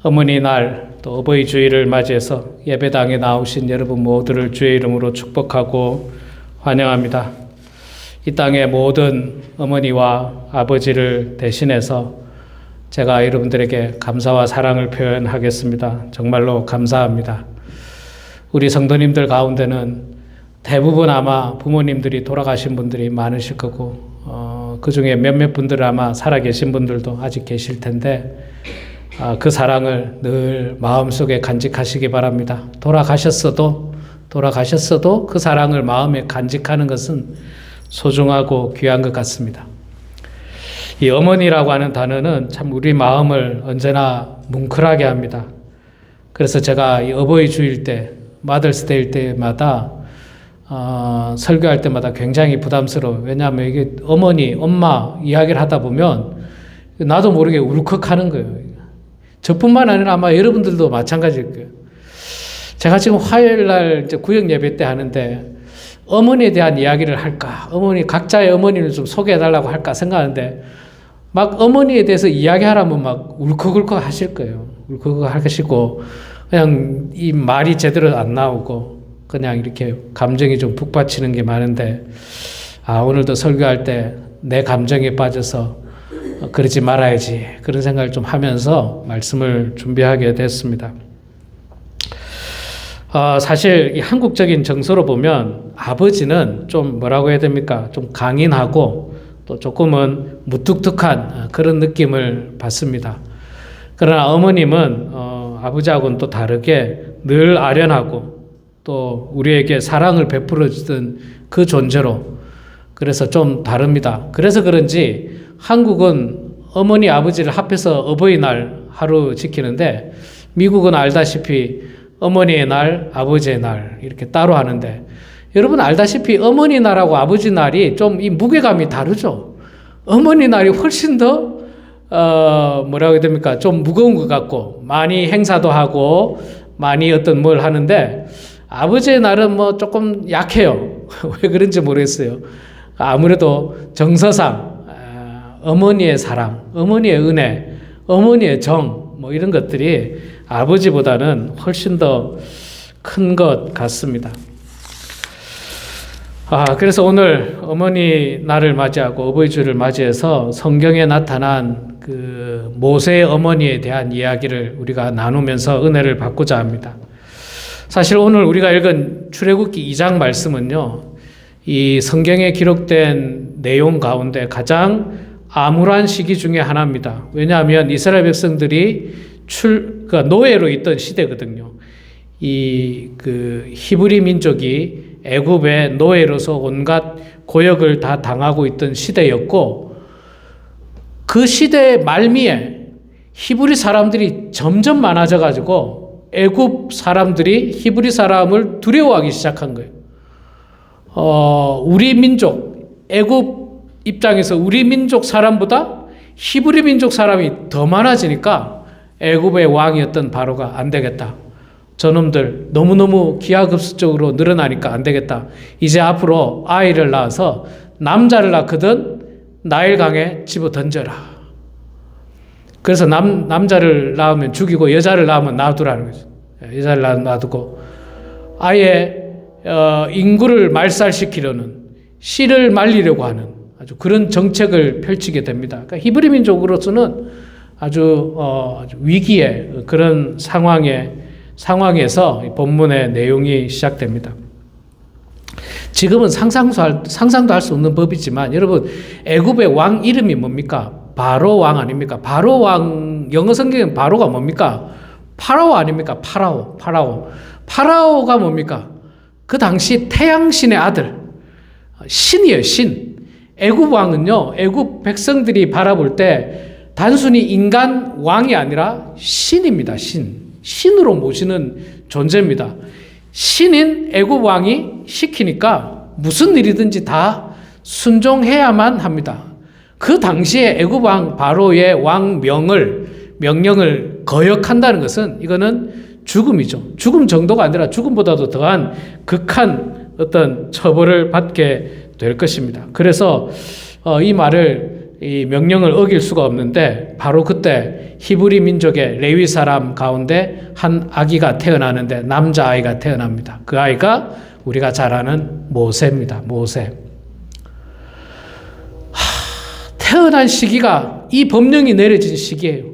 어머니 날 또 어버이 주일을 맞이해서 예배당에 나오신 여러분 모두를 주의 이름으로 축복하고 환영합니다. 이 땅의 모든 어머니와 아버지를 대신해서 제가 여러분들에게 감사와 사랑을 표현하겠습니다. 정말로 감사합니다. 우리 성도님들 가운데는 대부분 아마 부모님들이 돌아가신 분들이 많으실 거고 그 중에 몇몇 분들은 아마 살아계신 분들도 아직 계실 텐데 그 사랑을 늘 마음속에 간직하시기 바랍니다. 돌아가셨어도 그 사랑을 마음에 간직하는 것은 소중하고 귀한 것 같습니다. 이 어머니라고 하는 단어는 참 우리 마음을 언제나 뭉클하게 합니다. 그래서 제가 이 어버이 주일 때, 마더스데이일 때마다 설교할 때마다 굉장히 부담스러워요. 왜냐하면 이게 어머니, 엄마 이야기를 하다 보면 나도 모르게 울컥하는 거예요. 저뿐만 아니라 아마 여러분들도 마찬가지일 거예요. 제가 지금 화요일 날 이제 구역 예배 때 하는데 어머니에 대한 이야기를 할까? 각자의 어머니를 좀 소개해달라고 할까 생각하는데 막 어머니에 대해서 이야기하라면 막 울컥울컥 하실 거예요. 울컥울컥 하시고 그냥 이 말이 제대로 안 나오고 그냥 이렇게 감정이 좀 북받치는 게 많은데 오늘도 설교할 때 내 감정에 빠져서 그러지 말아야지 그런 생각을 좀 하면서 말씀을 준비하게 됐습니다. 사실 이 한국적인 정서로 보면 아버지는 좀 뭐라고 해야 됩니까? 좀 강인하고 또 조금은 무뚝뚝한 그런 느낌을 받습니다. 그러나 어머님은 아버지하고는 또 다르게 늘 아련하고 또 우리에게 사랑을 베풀어 주던 그 존재로 그래서 좀 다릅니다. 그래서 그런지 한국은 어머니 아버지를 합해서 어버이날 하루 지키는데 미국은 알다시피 어머니의 날, 아버지의 날 이렇게 따로 하는데 여러분 알다시피 어머니 날하고 아버지 날이 좀 이 무게감이 다르죠. 어머니 날이 훨씬 더 뭐라고 해야 됩니까? 좀 무거운 것 같고 많이 행사도 하고 많이 어떤 뭘 하는데 아버지의 날은 뭐 조금 약해요. 왜 그런지 모르겠어요. 아무래도 정서상 어머니의 사랑, 어머니의 은혜, 어머니의 정, 뭐 이런 것들이 아버지보다는 훨씬 더 큰 것 같습니다. 그래서 오늘 어머니 날을 맞이하고 어버이 주를 맞이해서 성경에 나타난 그 모세의 어머니에 대한 이야기를 우리가 나누면서 은혜를 받고자 합니다. 사실 오늘 우리가 읽은 출애굽기 2장 말씀은요, 이 성경에 기록된 내용 가운데 가장 암울한 시기 중에 하나입니다. 왜냐하면 이스라엘 백성들이 노예로 있던 시대거든요. 히브리 민족이 애굽의 노예로서 온갖 고역을 다 당하고 있던 시대였고, 그 시대의 말미에 히브리 사람들이 점점 많아져가지고 애굽 사람들이 히브리 사람을 두려워하기 시작한 거예요. 우리 민족, 애굽 입장에서 우리 민족 사람보다 히브리 민족 사람이 더 많아지니까 애굽의 왕이었던 바로가 안 되겠다. 저놈들 너무너무 기하급수적으로 늘어나니까 안 되겠다. 이제 앞으로 아이를 낳아서 남자를 낳거든 나일강에 집어 던져라. 그래서 남자를 낳으면 죽이고 여자를 낳으면 놔두라는 거죠. 여자를 놔두고 아예 인구를 말살시키려는 씨를 말리려고 하는 아주 그런 정책을 펼치게 됩니다. 그러니까 히브리 민족으로서는 아주 위기의 그런 상황에서 본문의 내용이 시작됩니다. 지금은 상상도 할 수 없는 법이지만 여러분 애굽의 왕 이름이 뭡니까? 바로 왕 아닙니까? 바로 왕 영어 성경엔 바로가 뭡니까? 파라오 아닙니까? 파라오가 뭡니까? 그 당시 태양신의 아들 신이에요. 신. 애굽 왕은요, 애굽 백성들이 바라볼 때 단순히 인간 왕이 아니라 신입니다. 신으로 모시는 존재입니다. 신인 애굽 왕이 시키니까 무슨 일이든지 다 순종해야만 합니다. 그 당시에 애굽 왕 바로의 명령을 거역한다는 것은 이거는 죽음이죠. 죽음 정도가 아니라 죽음보다도 더한 극한 어떤 처벌을 받게 될 것입니다. 그래서 이 말을 이 명령을 어길 수가 없는데 바로 그때 히브리 민족의 레위 사람 가운데 한 아기가 태어나는데 남자아이가 태어납니다. 그 아이가 우리가 잘 아는 모세입니다. 모세. 태어난 시기가 이 법령이 내려진 시기예요.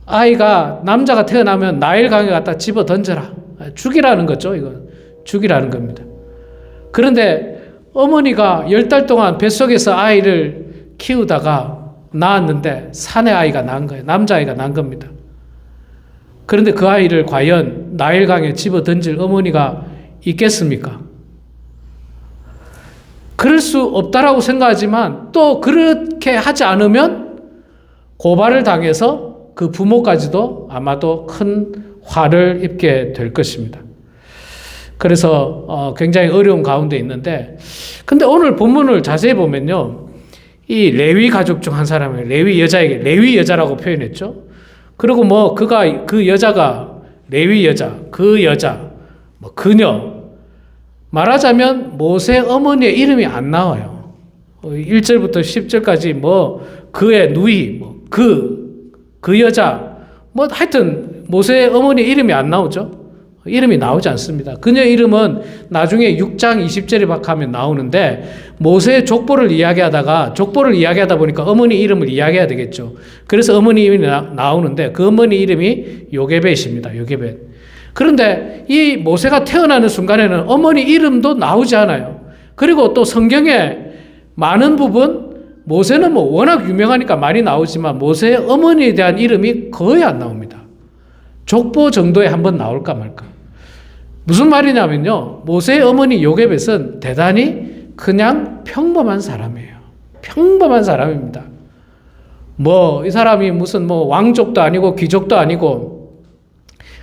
아이가 남자가 태어나면 나일강에 갖다 집어 던져라. 죽이라는 거죠. 이건 죽이라는 겁니다. 그런데 어머니가 10달 동안 뱃속에서 아이를 키우다가 낳았는데 산의 아이가 낳은 거예요. 남자아이가 낳은 겁니다. 그런데 그 아이를 과연 나일강에 집어 던질 어머니가 있겠습니까? 그럴 수 없다라고 생각하지만 또 그렇게 하지 않으면 고발을 당해서 그 부모까지도 아마도 큰 화를 입게 될 것입니다. 그래서 굉장히 어려운 가운데 있는데, 근데 오늘 본문을 자세히 보면요, 이 레위 가족 중 한 사람을 레위 여자에게 레위 여자라고 표현했죠. 그리고 뭐 그 여자가 레위 여자, 그 여자, 뭐 그녀, 말하자면 모세 어머니의 이름이 안 나와요. 1절부터 10절까지 뭐 그의 누이, 뭐 그 여자, 뭐 하여튼 모세 어머니 이름이 안 나오죠. 이름이 나오지 않습니다. 그녀 이름은 나중에 6장 20절에 가면 나오는데 모세의 족보를 이야기하다 보니까 어머니 이름을 이야기해야 되겠죠. 그래서 어머니 이름이 나오는데 그 어머니 이름이 요게벳입니다. 요게벳. 그런데 이 모세가 태어나는 순간에는 어머니 이름도 나오지 않아요. 그리고 또 성경에 많은 부분 모세는 뭐 워낙 유명하니까 많이 나오지만 모세의 어머니에 대한 이름이 거의 안 나옵니다. 족보 정도에 한번 나올까 말까. 무슨 말이냐면요, 모세의 어머니 요게벳은 대단히 그냥 평범한 사람이에요. 평범한 사람입니다. 뭐 이 사람이 무슨 뭐 왕족도 아니고 귀족도 아니고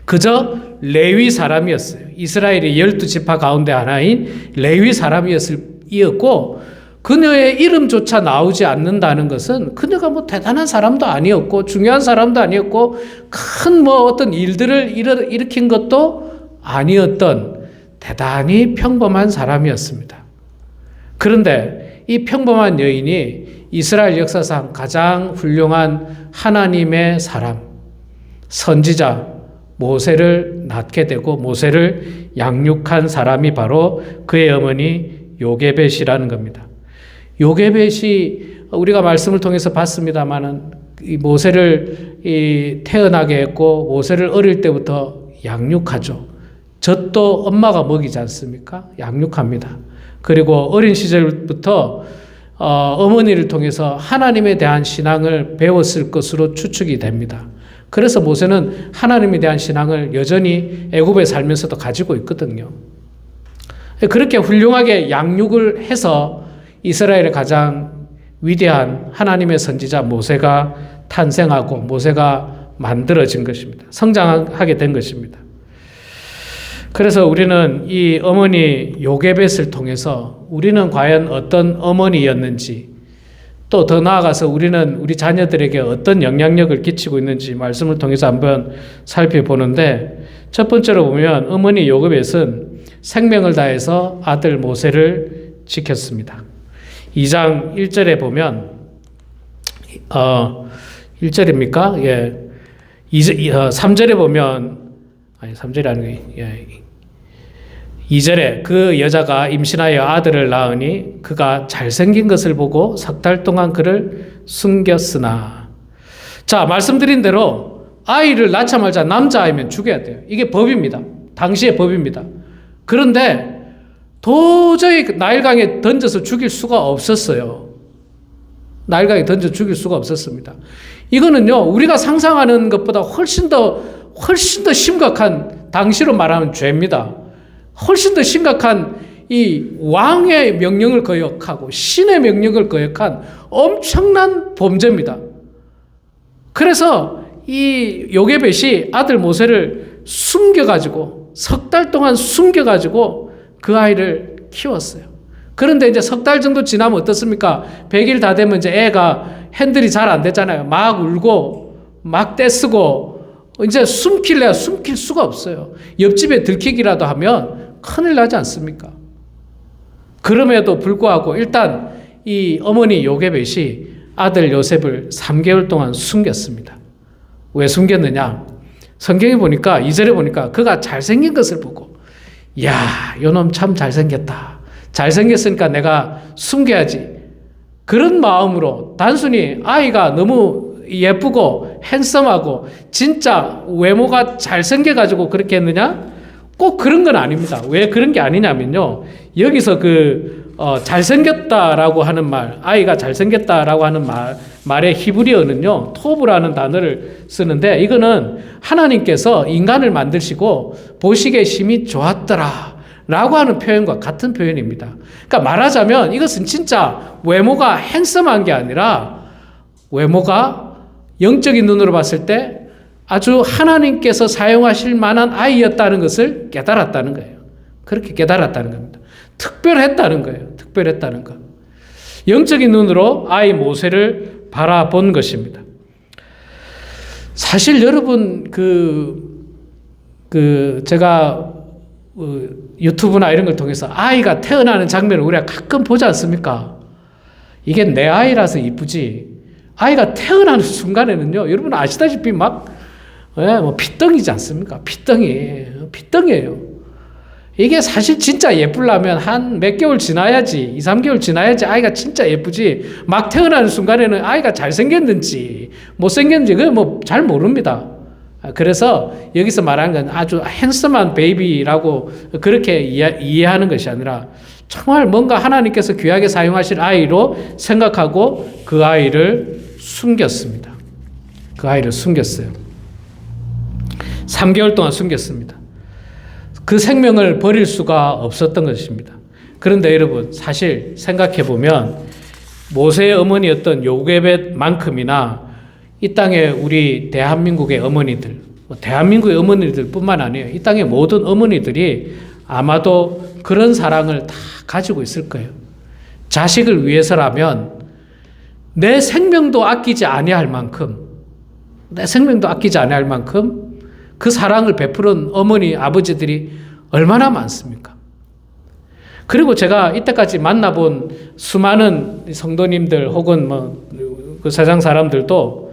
그저 레위 사람이었어요. 이스라엘의 12지파 가운데 하나인 레위 사람이었고 그녀의 이름조차 나오지 않는다는 것은 그녀가 뭐 대단한 사람도 아니었고 중요한 사람도 아니었고 큰 뭐 어떤 일들을 일으킨 것도 아니었던 대단히 평범한 사람이었습니다. 그런데 이 평범한 여인이 이스라엘 역사상 가장 훌륭한 하나님의 사람, 선지자 모세를 낳게 되고 모세를 양육한 사람이 바로 그의 어머니 요게벳이라는 겁니다. 요게벳이 우리가 말씀을 통해서 봤습니다마는 이 모세를 태어나게 했고 모세를 어릴 때부터 양육하죠. 젖도 엄마가 먹이지 않습니까? 양육합니다. 그리고 어린 시절부터 어머니를 통해서 하나님에 대한 신앙을 배웠을 것으로 추측이 됩니다. 그래서 모세는 하나님에 대한 신앙을 여전히 애굽에 살면서도 가지고 있거든요. 그렇게 훌륭하게 양육을 해서 이스라엘의 가장 위대한 하나님의 선지자 모세가 탄생하고 모세가 만들어진 것입니다. 성장하게 된 것입니다. 그래서 우리는 이 어머니 요게벳을 통해서 우리는 과연 어떤 어머니였는지 또 더 나아가서 우리는 우리 자녀들에게 어떤 영향력을 끼치고 있는지 말씀을 통해서 한번 살펴보는데 첫 번째로 보면 어머니 요게벳은 생명을 다해서 아들 모세를 지켰습니다. 2장 1절에 보면 1절입니까? 예. 3절에 보면 아니 3절이 아니고 2절에 그 여자가 임신하여 아들을 낳으니 그가 잘생긴 것을 보고 4달 동안 그를 숨겼으나. 자, 말씀드린 대로 아이를 낳자마자 남자아이면 죽여야 돼요. 이게 법입니다. 당시의 법입니다. 그런데 도저히 나일강에 던져서 죽일 수가 없었어요. 나일강에 던져 죽일 수가 없었습니다. 이거는요, 우리가 상상하는 것보다 훨씬 더 심각한, 당시로 말하면 죄입니다. 훨씬 더 심각한 이 왕의 명령을 거역하고 신의 명령을 거역한 엄청난 범죄입니다. 그래서 이 요게벳이 아들 모세를 숨겨가지고 4달 동안 숨겨가지고 그 아이를 키웠어요. 그런데 이제 4달 정도 지나면 어떻습니까? 100일 다 되면 이제 애가 핸들이 잘 안 되잖아요. 막 울고 막 떼쓰고 이제 숨길 수가 없어요. 옆집에 들키기라도 하면 큰일 나지 않습니까? 그럼에도 불구하고 일단 이 어머니 요게벳이 아들 요셉을 3개월 동안 숨겼습니다. 왜 숨겼느냐? 성경에 보니까 2절에 보니까 그가 잘생긴 것을 보고 야, 요놈 참 잘생겼다. 잘생겼으니까 내가 숨겨야지. 그런 마음으로 단순히 아이가 너무 예쁘고 핸섬하고 진짜 외모가 잘생겨가지고 그렇게 했느냐? 꼭 그런 건 아닙니다. 왜 그런 게 아니냐면요. 여기서 잘생겼다라고 하는 말, 아이가 잘생겼다라고 하는 말의 히브리어는요, 토브라는 단어를 쓰는데 이거는 하나님께서 인간을 만드시고 보시기에 심히 좋았더라 라고 하는 표현과 같은 표현입니다. 그러니까 말하자면 이것은 진짜 외모가 핸섬한 게 아니라 외모가 영적인 눈으로 봤을 때 아주 하나님께서 사용하실 만한 아이였다는 것을 깨달았다는 거예요. 그렇게 깨달았다는 겁니다. 특별했다는 거예요. 특별했다는 것. 영적인 눈으로 아이 모세를 바라본 것입니다. 사실 여러분 제가 유튜브나 이런 걸 통해서 아이가 태어나는 장면을 우리가 가끔 보지 않습니까? 이게 내 아이라서 이쁘지. 아이가 태어나는 순간에는요, 여러분 아시다시피 피덩이지 않습니까? 피덩이에요. 이게 사실 진짜 예쁘려면 한 몇 개월 지나야지, 2, 3개월 지나야지 아이가 진짜 예쁘지. 막 태어나는 순간에는 아이가 잘생겼는지, 못생겼는지, 잘 모릅니다. 그래서 여기서 말하는 건 아주 핸섬한 베이비라고 그렇게 이해하는 것이 아니라 정말 뭔가 하나님께서 귀하게 사용하실 아이로 생각하고 그 아이를 숨겼습니다. 그 아이를 숨겼어요. 3개월 동안 숨겼습니다. 그 생명을 버릴 수가 없었던 것입니다. 그런데 여러분, 사실 생각해보면 모세의 어머니였던 요게벳만큼이나 이 땅에 우리 대한민국의 어머니들, 대한민국의 어머니들 뿐만 아니에요. 이 땅의 모든 어머니들이 아마도 그런 사랑을 다 가지고 있을 거예요. 자식을 위해서라면 내 생명도 아끼지 아니할 만큼 그 사랑을 베푸는 어머니, 아버지들이 얼마나 많습니까? 그리고 제가 이때까지 만나본 수많은 성도님들 혹은 그 세상 사람들도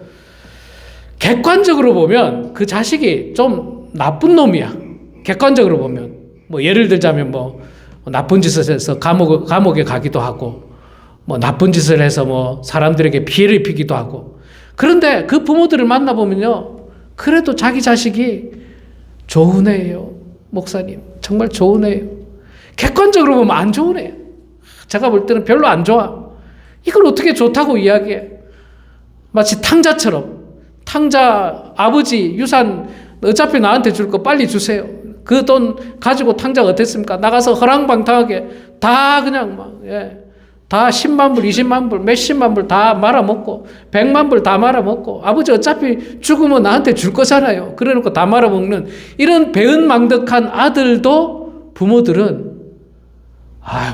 객관적으로 보면 그 자식이 좀 나쁜 놈이야. 객관적으로 보면. 예를 들자면 나쁜 짓을 해서 감옥에 가기도 하고, 나쁜 짓을 해서 사람들에게 피해를 입히기도 하고. 그런데 그 부모들을 만나보면요. 그래도 자기 자식이 좋은 애예요. 목사님, 정말 좋은 애예요. 객관적으로 보면 안 좋은 애예요. 제가 볼 때는 별로 안 좋아. 이걸 어떻게 좋다고 이야기해? 마치 탕자처럼. 탕자 아버지 유산 어차피 나한테 줄 거 빨리 주세요. 그 돈 가지고 탕자가 어땠습니까? 나가서 허랑방탕하게 다 그냥 다 10만 불, 20만 불, 몇십만 불 다 말아먹고 100만 불 다 말아먹고 아버지 어차피 죽으면 나한테 줄 거잖아요. 그래놓고 다 말아먹는 이런 배은망덕한 아들도 부모들은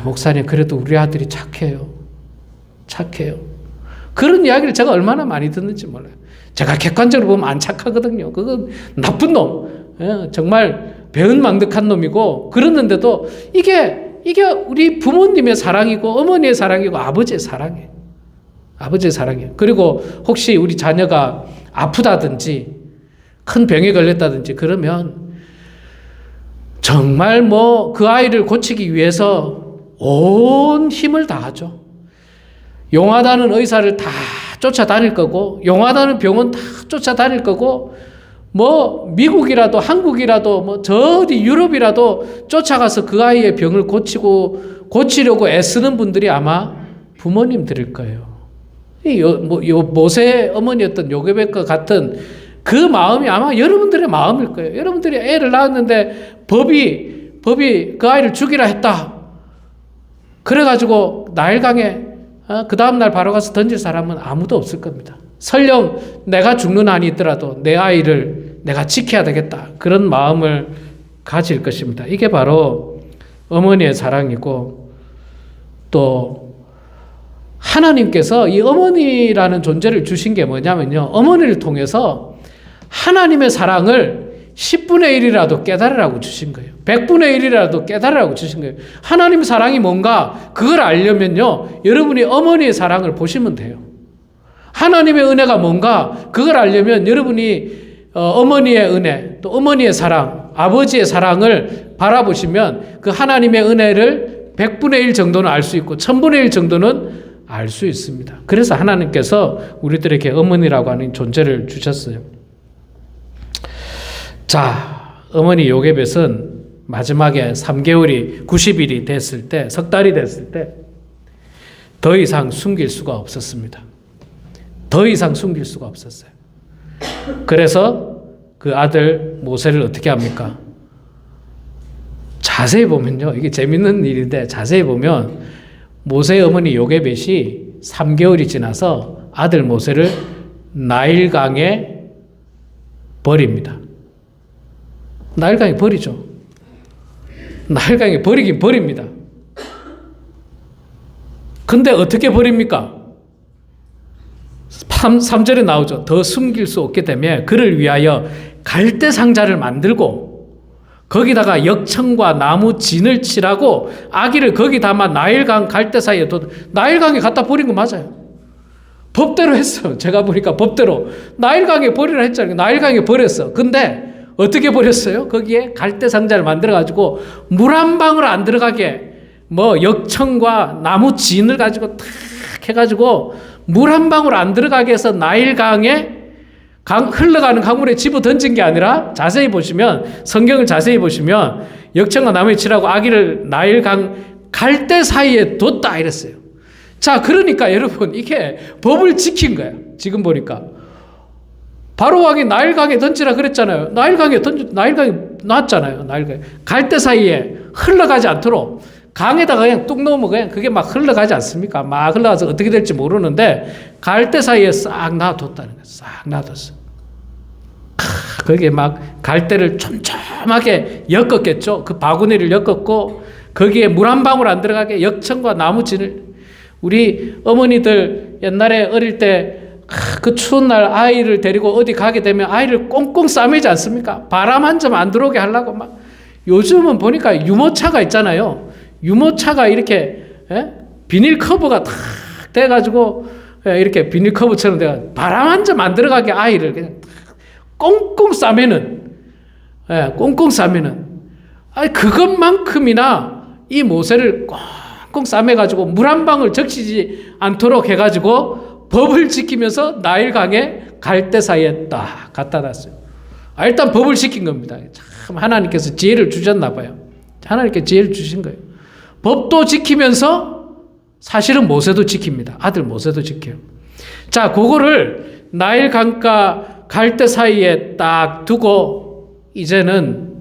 목사님 그래도 우리 아들이 착해요. 그런 이야기를 제가 얼마나 많이 듣는지 몰라요. 제가 객관적으로 보면 안 착하거든요. 그건 나쁜 놈. 정말 배은망덕한 놈이고 그러는데도 이게 우리 부모님의 사랑이고 어머니의 사랑이고 아버지의 사랑이에요. 아버지의 사랑이에요. 그리고 혹시 우리 자녀가 아프다든지 큰 병에 걸렸다든지 그러면 정말 그 아이를 고치기 위해서 온 힘을 다하죠. 용하다는 의사를 다 쫓아다닐 거고 고용하다는 병원 다 쫓아다닐 거고 미국이라도 한국이라도 저 어디 유럽이라도 쫓아가서 그 아이의 병을 고치려고 애쓰는 분들이 아마 부모님들일 거예요. 모세의 어머니였던 요게벳과 같은 그 마음이 아마 여러분들의 마음일 거예요. 여러분들이 애를 낳았는데 법이 그 아이를 죽이라 했다. 그래가지고 나일강에 그 다음날 바로 가서 던질 사람은 아무도 없을 겁니다. 설령 내가 죽는 한이 있더라도 내 아이를 내가 지켜야 되겠다. 그런 마음을 가질 것입니다. 이게 바로 어머니의 사랑이고 또 하나님께서 이 어머니라는 존재를 주신 게 뭐냐면요. 어머니를 통해서 하나님의 사랑을 10분의 1이라도 깨달으라고 주신 거예요. 100분의 1이라도 깨달으라고 주신 거예요. 하나님의 사랑이 뭔가 그걸 알려면요. 여러분이 어머니의 사랑을 보시면 돼요. 하나님의 은혜가 뭔가 그걸 알려면 여러분이 어머니의 은혜, 또 어머니의 사랑, 아버지의 사랑을 바라보시면 그 하나님의 은혜를 100분의 1 정도는 알 수 있고 1000분의 1 정도는 알 수 있습니다. 그래서 하나님께서 우리들에게 어머니라고 하는 존재를 주셨어요. 자, 어머니 요게벳은 마지막에 3개월이 90일이 됐을 때, 석 달이 됐을 때 더 이상 숨길 수가 없었습니다. 더 이상 숨길 수가 없었어요. 그래서 그 아들 모세를 어떻게 합니까? 자세히 보면요. 이게 재밌는 일인데 자세히 보면 모세의 어머니 요게벳이 3개월이 지나서 아들 모세를 나일강에 버립니다. 나일강에 버리죠. 나일강에 버리긴 버립니다. 근데 어떻게 버립니까? 3절에 나오죠. 더 숨길 수 없게 되면 그를 위하여 갈대 상자를 만들고 거기다가 역청과 나무 진을 칠하고 아기를 거기 담아 나일강 갈대 사이에 나일강에 갖다 버린 거 맞아요. 법대로 했어. 제가 보니까 법대로 나일강에 버리라 했잖아요. 나일강에 버렸어. 근데 어떻게 버렸어요? 거기에 갈대 상자를 만들어 가지고 물 한 방울 안 들어가게 뭐 역청과 나무 진을 가지고 탁 해가지고 물 한 방울 안 들어가게 해서 나일강에 흘러가는 강물에 집어 던진 게 아니라 자세히 보시면 성경을 자세히 보시면 역청과 나무에 칠하고 아기를 나일강 갈대 사이에 뒀다 이랬어요. 자, 그러니까 여러분 이게 법을 지킨 거예요. 지금 보니까 바로 왕이 나일강에 던지라 그랬잖아요. 나일강에 놨잖아요. 나일강에 갈대 사이에 흘러가지 않도록 강에다가 그냥 뚝 넣으면 그냥 그게 막 흘러가지 않습니까? 막 흘러가서 어떻게 될지 모르는데 갈대 사이에 싹 놔뒀다는 거예요. 싹 놔뒀어. 거기에 막 갈대를 촘촘하게 엮었겠죠. 그 바구니를 엮었고 거기에 물 한 방울 안 들어가게 역청과 나무진을 우리 어머니들 옛날에 어릴 때 그 추운 날 아이를 데리고 어디 가게 되면 아이를 꽁꽁 싸매지 않습니까? 바람 한 점 안 들어오게 하려고 막 요즘은 보니까 유모차가 있잖아요. 유모차가 이렇게 비닐 커버가 탁 돼가지고 이렇게 비닐 커버처럼 돼가 바람 한 점 안 들어가게 아이를 그냥 꽁꽁 싸매는 꽁꽁 싸매는 그것만큼이나 이 모세를 꽁꽁 싸매가지고 물 한 방울 적시지 않도록 해가지고 법을 지키면서 나일강에 갈대 사이에 딱 갖다 놨어요. 일단 법을 지킨 겁니다. 참 하나님께서 지혜를 주셨나 봐요. 하나님께 지혜를 주신 거예요. 법도 지키면서 사실은 모세도 지킵니다. 아들 모세도 지켜요. 자, 그거를 나일강과 갈대 사이에 딱 두고 이제는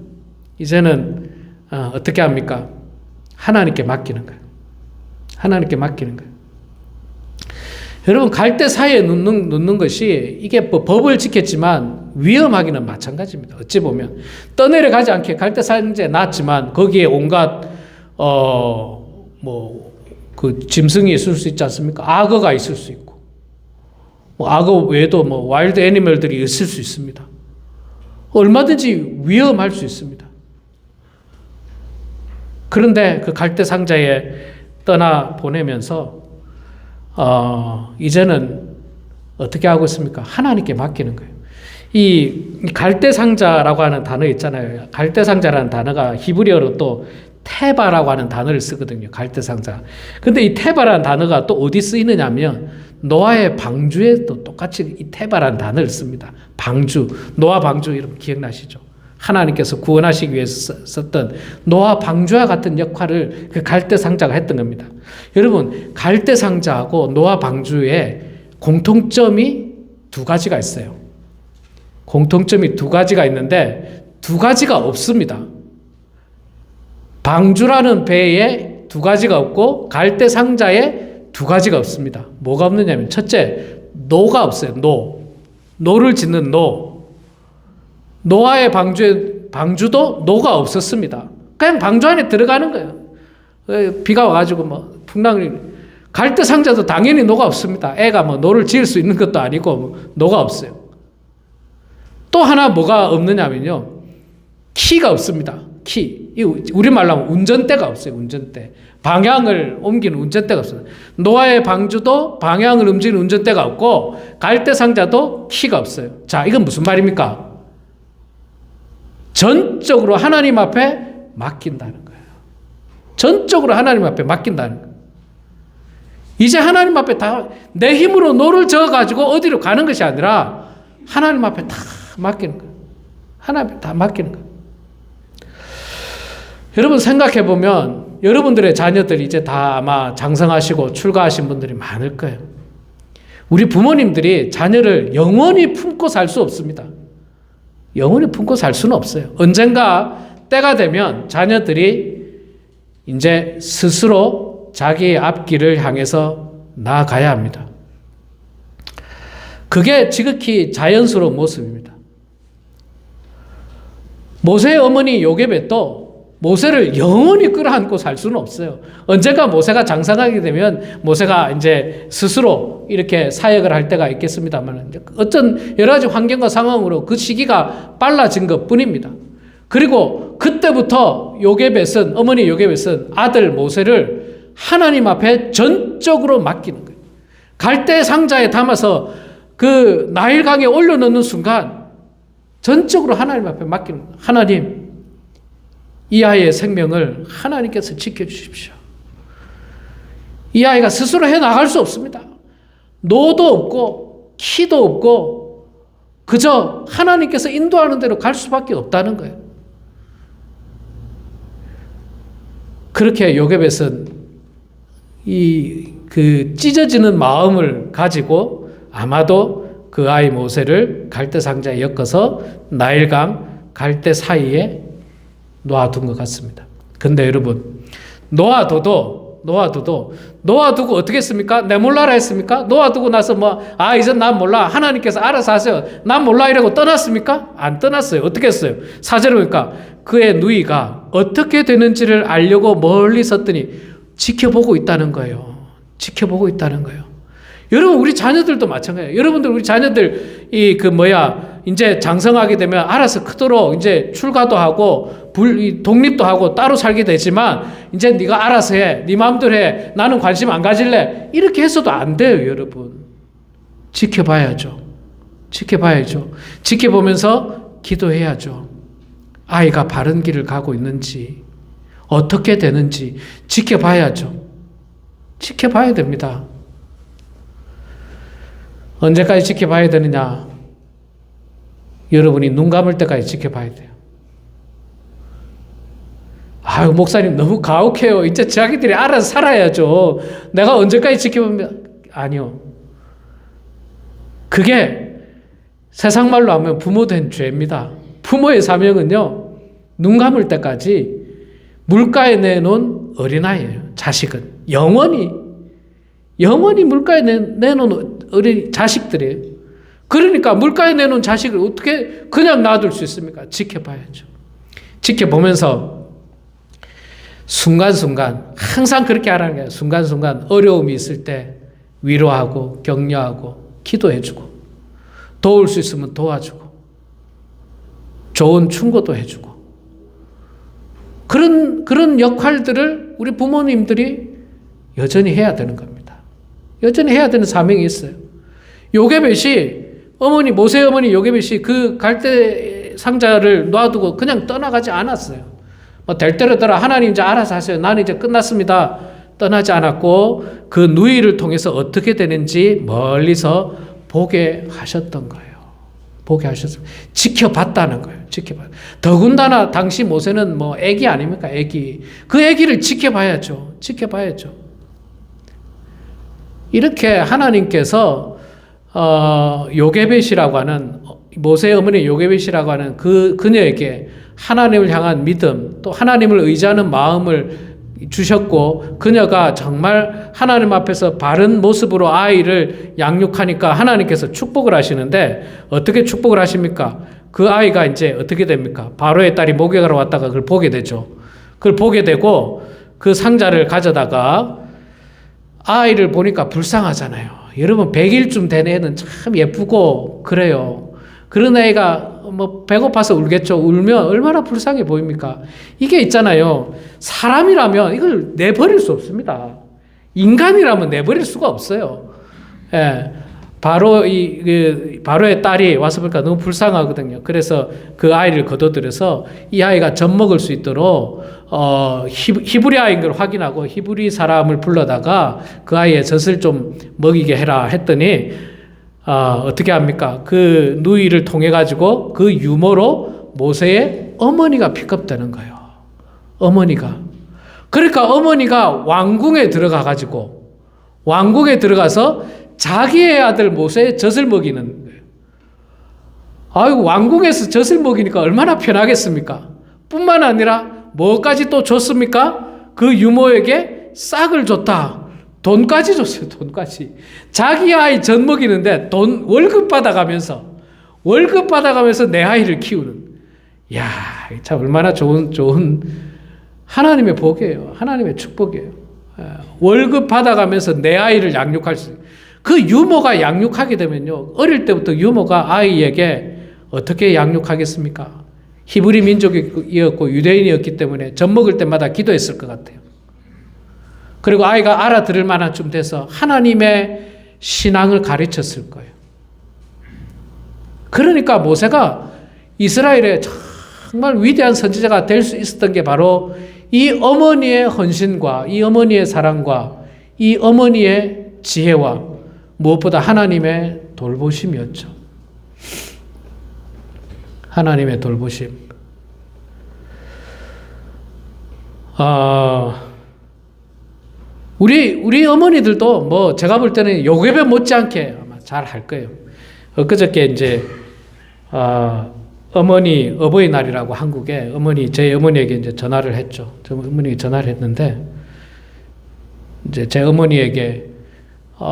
어떻게 합니까? 하나님께 맡기는 거예요. 하나님께 맡기는 거예요. 여러분 갈대 사이에 놓는 것이 이게 법을 지켰지만 위험하기는 마찬가지입니다. 어찌 보면 떠내려가지 않게 갈대 상자에 놨지만 거기에 온갖 그 짐승이 있을 수 있지 않습니까? 악어가 있을 수 있고 뭐 악어 외에도 뭐 와일드 애니멀들이 있을 수 있습니다. 얼마든지 위험할 수 있습니다. 그런데 그 갈대 상자에 떠나 보내면서 이제는 어떻게 하고 있습니까? 하나님께 맡기는 거예요. 이 갈대 상자라고 하는 단어 있잖아요. 갈대 상자라는 단어가 히브리어로 또 테바라고 하는 단어를 쓰거든요. 갈대 상자. 근데 이 테바라는 단어가 또 어디 쓰이느냐면 노아의 방주에도 똑같이 이 테바라는 단어를 씁니다. 방주, 노아 방주 여러분 기억나시죠? 하나님께서 구원하시기 위해서 썼던 노아 방주와 같은 역할을 그 갈대 상자가 했던 겁니다. 여러분 갈대 상자하고 노아 방주에 공통점이 두 가지가 있어요. 공통점이 두 가지가 있는데 두 가지가 없습니다. 방주라는 배에 두 가지가 없고 갈대 상자에 두 가지가 없습니다. 뭐가 없느냐면 첫째, 노가 없어요. 노를 짓는 노. 노아의 방주도 노가 없었습니다. 그냥 방주 안에 들어가는 거예요. 비가 와가지고 뭐 풍랑을 갈대 상자도 당연히 노가 없습니다. 애가 뭐 노를 지을 수 있는 것도 아니고 뭐 노가 없어요. 또 하나 뭐가 없느냐면요, 키가 없습니다. 키. 우리말로 하면 운전대가 없어요. 운전대. 방향을 옮기는 운전대가 없어요. 노아의 방주도 방향을 움직이는 운전대가 없고 갈대상자도 키가 없어요. 자, 이건 무슨 말입니까? 전적으로 하나님 앞에 맡긴다는 거예요. 전적으로 하나님 앞에 맡긴다는 거예요. 이제 하나님 앞에 다 내 힘으로 노를 저어가지고 어디로 가는 것이 아니라 하나님 앞에 다 맡기는 거예요. 하나님 앞에 다 맡기는 거예요. 여러분 생각해 보면 여러분들의 자녀들이 이제 다 아마 장성하시고 출가하신 분들이 많을 거예요. 우리 부모님들이 자녀를 영원히 품고 살 수 없습니다. 영원히 품고 살 수는 없어요. 언젠가 때가 되면 자녀들이 이제 스스로 자기의 앞길을 향해서 나아가야 합니다. 그게 지극히 자연스러운 모습입니다. 모세의 어머니 요게벳도 모세를 영원히 끌어안고 살 수는 없어요. 언젠가 모세가 장성하게 되면 모세가 이제 스스로 이렇게 사역을 할 때가 있겠습니다만 어떤 여러 가지 환경과 상황으로 그 시기가 빨라진 것 뿐입니다. 그리고 그때부터 요게벳은, 어머니 요게벳은 아들 모세를 하나님 앞에 전적으로 맡기는 거예요. 갈대 상자에 담아서 그 나일강에 올려놓는 순간 전적으로 하나님 앞에 맡기는 거예요. 하나님, 이 아이의 생명을 하나님께서 지켜주십시오. 이 아이가 스스로 해나갈 수 없습니다. 노도 없고 키도 없고 그저 하나님께서 인도하는 대로 갈 수밖에 없다는 거예요. 그렇게 요게벳은 그 찢어지는 마음을 가지고 아마도 그 아이 모세를 갈대 상자에 엮어서 나일강 갈대 사이에 놓아둔 것 같습니다. 근데 여러분, 놓아두고 어떻게 했습니까? 내 몰라라 했습니까? 놓아두고 나서 이제 난 몰라. 하나님께서 알아서 하세요. 난 몰라 이라고 떠났습니까? 안 떠났어요. 어떻게 했어요? 4절에 보니까 그의 누이가 어떻게 되는지를 알려고 멀리 섰더니 지켜보고 있다는 거예요. 지켜보고 있다는 거예요. 여러분, 우리 자녀들도 마찬가지예요. 여러분들, 우리 자녀들, 이제 장성하게 되면 알아서 크도록 이제 출가도 하고, 독립도 하고 따로 살게 되지만, 이제 네가 알아서 해. 네 마음대로 해. 나는 관심 안 가질래. 이렇게 해서도 안 돼요, 여러분. 지켜봐야죠. 지켜봐야죠. 지켜보면서 기도해야죠. 아이가 바른 길을 가고 있는지, 어떻게 되는지 지켜봐야죠. 지켜봐야 됩니다. 언제까지 지켜봐야 되느냐? 여러분이 눈 감을 때까지 지켜봐야 돼요. 아유, 목사님 너무 가혹해요. 이제 자기들이 알아서 살아야죠. 내가 언제까지 지켜보면, 아니요. 그게 세상 말로 하면 부모 된 죄입니다. 부모의 사명은요, 눈 감을 때까지 물가에 내놓은 어린아이예요. 자식은. 영원히 물가에 내놓은 어린 자식들이에요. 그러니까 물가에 내놓은 자식을 어떻게 그냥 놔둘 수 있습니까? 지켜봐야죠. 지켜보면서 순간순간 항상 그렇게 하라는 거예요. 순간순간 어려움이 있을 때 위로하고 격려하고 기도해주고 도울 수 있으면 도와주고 좋은 충고도 해주고 그런 역할들을 우리 부모님들이 여전히 해야 되는 겁니다. 여전히 해야 되는 사명이 있어요. 요게벳이 모세 어머니 요게벳이 그 갈대 상자를 놔두고 그냥 떠나가지 않았어요. 될 대로 되라. 하나님 이제 알아서 하세요. 나는 이제 끝났습니다. 떠나지 않았고 그 누이를 통해서 어떻게 되는지 멀리서 보게 하셨던 거예요. 보게 하셨어요. 지켜봤다는 거예요. 더군다나 당시 모세는 애기 아닙니까? 애기. 그 애기를 지켜봐야죠. 이렇게 하나님께서 요게벳이라고 하는 모세의 어머니 요게벳이라고 하는 그녀에게 하나님을 향한 믿음 또 하나님을 의지하는 마음을 주셨고 그녀가 정말 하나님 앞에서 바른 모습으로 아이를 양육하니까 하나님께서 축복을 하시는데 어떻게 축복을 하십니까? 그 아이가 이제 어떻게 됩니까? 바로의 딸이 목욕하러 왔다가 그걸 보게 되죠. 그걸 보게 되고 그 상자를 가져다가 아이를 보니까 불쌍하잖아요. 여러분 100일쯤 된 애는 참 예쁘고 그래요. 그런 애가 뭐 배고파서 울겠죠. 울면 얼마나 불쌍해 보입니까? 이게 있잖아요. 사람이라면 이걸 내버릴 수 없습니다. 인간이라면 내버릴 수가 없어요. 예. 바로의 딸이 와서 보니까 너무 불쌍하거든요. 그래서 그 아이를 거둬들여서 이 아이가 젖 먹을 수 있도록 히브리아인 걸 확인하고 히브리 사람을 불러다가 그 아이의 젖을 좀 먹이게 해라 했더니 어떻게 합니까? 그 누이를 통해 가지고 그 유모로 모세의 어머니가 픽업되는 거예요. 어머니가. 그러니까 어머니가 왕궁에 들어가 가지고 왕궁에 들어가서 자기의 아들 모세의 젖을 먹이는 거예요. 아이고, 왕궁에서 젖을 먹이니까 얼마나 편하겠습니까? 뿐만 아니라 뭐까지 또 줬습니까? 그 유모에게 싹을 줬다. 돈까지 줬어요. 돈까지. 자기 아이 젖 먹이는데 월급 받아가면서 내 아이를 키우는. 이야, 참 얼마나 좋은 하나님의 복이에요. 하나님의 축복이에요. 월급 받아가면서 내 아이를 양육할 수 있어요. 그 유모가 양육하게 되면요, 어릴 때부터 유모가 아이에게 어떻게 양육하겠습니까? 히브리 민족이었고 유대인이었기 때문에 젖 먹을 때마다 기도했을 것 같아요. 그리고 아이가 알아들을 만한 쯤 돼서 하나님의 신앙을 가르쳤을 거예요. 그러니까 모세가 이스라엘의 정말 위대한 선지자가 될 수 있었던 게 바로 이 어머니의 헌신과 이 어머니의 사랑과 이 어머니의 지혜와 무엇보다 하나님의 돌보심이었죠. 하나님의 돌보심. 우리 어머니들도 뭐 제가 볼 때는 요괴배 못지않게 아마 잘 할 거예요. 엊그저께 이제 어버이날이라고 한국에 제 어머니에게 이제 전화를 했죠. 저 어머니에게 전화를 했는데 이제 제 어머니에게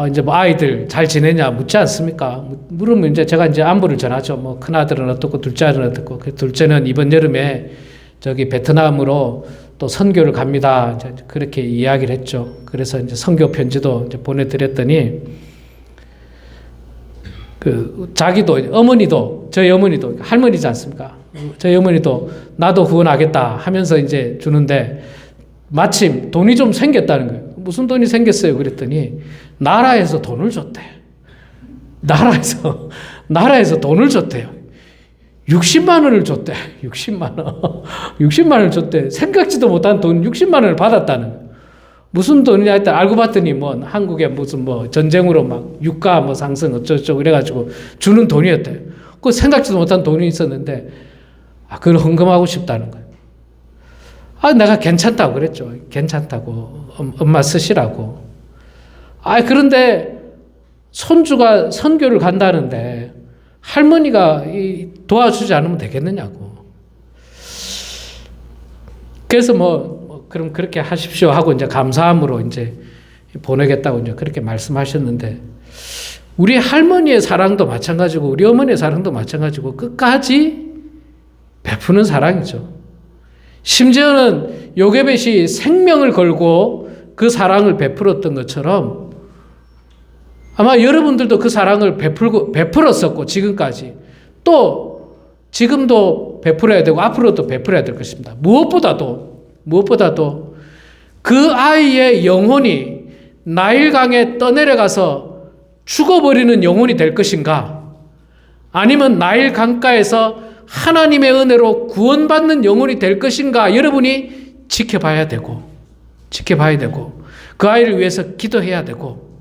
이제 뭐 아이들 잘 지내냐 묻지 않습니까? 물으면 이제 제가 이제 안부를 전하죠. 뭐 큰 아들은 어떻고 둘째 아들은 어떻고. 둘째는 이번 여름에 저기 베트남으로 또 선교를 갑니다. 이제 그렇게 이야기를 했죠. 그래서 이제 선교 편지도 이제 보내드렸더니 저희 어머니도 할머니지 않습니까? 저희 어머니도 나도 후원하겠다 하면서 이제 주는데 마침 돈이 좀 생겼다는 거예요. 무슨 돈이 생겼어요? 그랬더니 나라에서 돈을 줬대. 나라에서 돈을 줬대요. 60만 원을 줬대. 60만 원. 60만 원을 줬대. 생각지도 못한 돈 60만 원을 받았다는 거예요. 무슨 돈이냐 했더니 알고 봤더니 뭐 한국에 무슨 뭐 전쟁으로 막 유가 뭐 상승 어쩌고저쩌고 그래가지고 주는 돈이었대요. 그 생각지도 못한 돈이 있었는데 그걸 헌금하고 싶다는 거예요. 내가 괜찮다고 그랬죠. 괜찮다고. 엄마 쓰시라고. 그런데 손주가 선교를 간다는데 할머니가 도와주지 않으면 되겠느냐고. 그래서 그럼 그렇게 하십시오 하고 이제 감사함으로 이제 보내겠다고 이제 그렇게 말씀하셨는데 우리 할머니의 사랑도 마찬가지고 우리 어머니의 사랑도 마찬가지고 끝까지 베푸는 사랑이죠. 심지어는 요게벳이 생명을 걸고 그 사랑을 베풀었던 것처럼 아마 여러분들도 그 사랑을 베풀었었고 지금까지 또 지금도 베풀어야 되고 앞으로도 베풀어야 될 것입니다. 무엇보다도 그 아이의 영혼이 나일강에 떠내려가서 죽어버리는 영혼이 될 것인가? 아니면 나일강가에서 하나님의 은혜로 구원받는 영혼이 될 것인가? 여러분이 지켜봐야 되고 그 아이를 위해서 기도해야 되고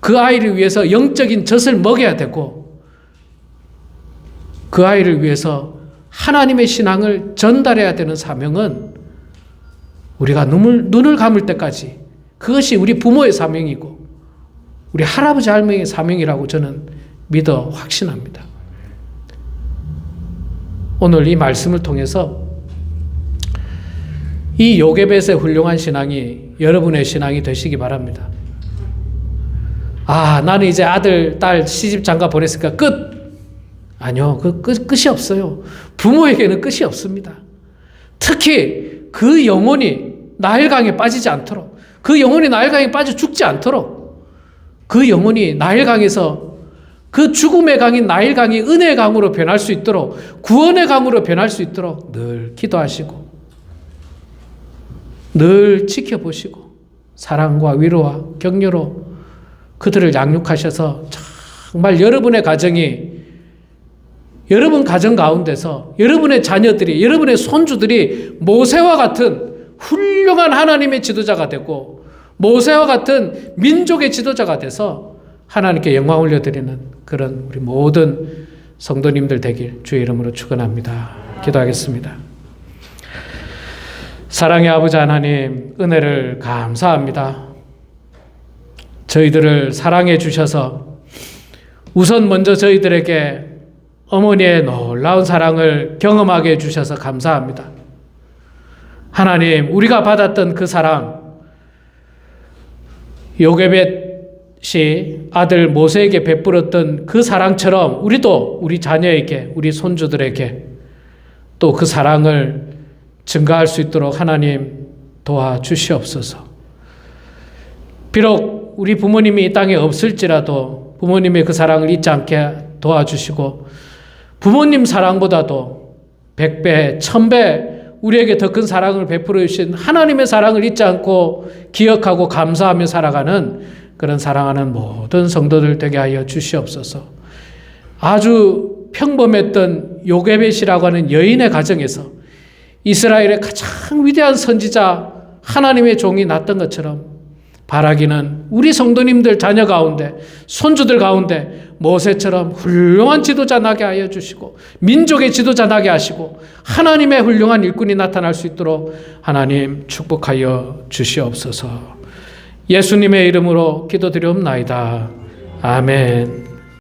그 아이를 위해서 영적인 젖을 먹여야 되고 그 아이를 위해서 하나님의 신앙을 전달해야 되는 사명은 우리가 눈을 감을 때까지 그것이 우리 부모의 사명이고 우리 할아버지 할머니의 사명이라고 저는 믿어 확신합니다. 오늘 이 말씀을 통해서 이 요게벳의 훌륭한 신앙이 여러분의 신앙이 되시기 바랍니다. 나는 이제 아들, 딸 시집 장가 보냈으니까 끝! 아니요, 끝이 없어요. 부모에게는 끝이 없습니다. 특히 그 영혼이 나일강에 빠지지 않도록, 그 영혼이 나일강에 빠져 죽지 않도록, 그 영혼이 나일강에서 그 죽음의 강이 나일 강이 은혜의 강으로 변할 수 있도록, 구원의 강으로 변할 수 있도록 늘 기도하시고 늘 지켜보시고 사랑과 위로와 격려로 그들을 양육하셔서 정말 여러분의 가정이, 여러분 가정 가운데서 여러분의 자녀들이, 여러분의 손주들이 모세와 같은 훌륭한 하나님의 지도자가 되고 모세와 같은 민족의 지도자가 돼서 하나님께 영광 올려드리는 그런 우리 모든 성도님들 되길 주의 이름으로 축원합니다. 기도하겠습니다. 사랑의 아버지 하나님, 은혜를 감사합니다. 저희들을 사랑해 주셔서 우선 먼저 저희들에게 어머니의 놀라운 사랑을 경험하게 해주셔서 감사합니다. 하나님, 우리가 받았던 그 사랑, 요게벳이 아들 모세에게 베풀었던 그 사랑처럼 우리도 우리 자녀에게, 우리 손주들에게 또 그 사랑을 증가할 수 있도록 하나님 도와주시옵소서. 비록 우리 부모님이 이 땅에 없을지라도 부모님의 그 사랑을 잊지 않게 도와주시고 부모님 사랑보다도 100배, 1000배 우리에게 더 큰 사랑을 베풀어 주신 하나님의 사랑을 잊지 않고 기억하고 감사하며 살아가는 그런 사랑하는 모든 성도들 되게 하여 주시옵소서. 아주 평범했던 요게벳이라고 하는 여인의 가정에서 이스라엘의 가장 위대한 선지자 하나님의 종이 났던 것처럼 바라기는 우리 성도님들 자녀 가운데, 손주들 가운데 모세처럼 훌륭한 지도자 나게 하여 주시고 민족의 지도자 나게 하시고 하나님의 훌륭한 일꾼이 나타날 수 있도록 하나님 축복하여 주시옵소서. 예수님의 이름으로 기도드리옵나이다. 아멘.